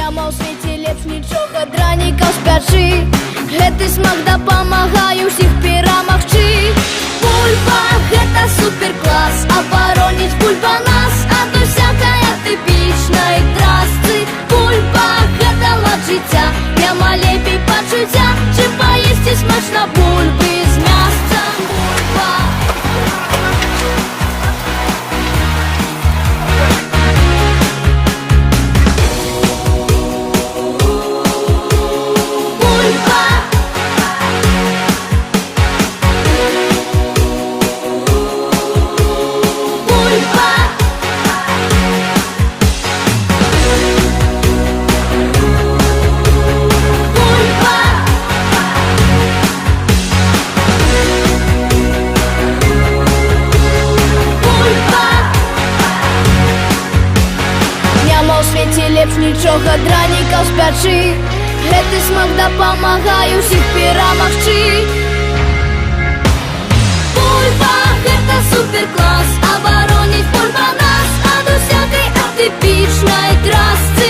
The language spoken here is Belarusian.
Няма ў свеце лепш нічога дранікаў з пячы. Гэты смак дапамагае ўсіх перамагчы. Бульба – гэта суперклас, абароніць бульба нас ад усякай атыпічнай трасцы. Бульба – гэта лад жыцця, няма лепей пачуцця, чым паесці смачна бульбы з мясцам. Бульба. Лепш нічога дранікаў з пячы. Гэты смак дапамагае ўсіх перамагчы. Бульба – гэта суперклас, абароніць бульба нас ад усякай атыпічнай трасцы.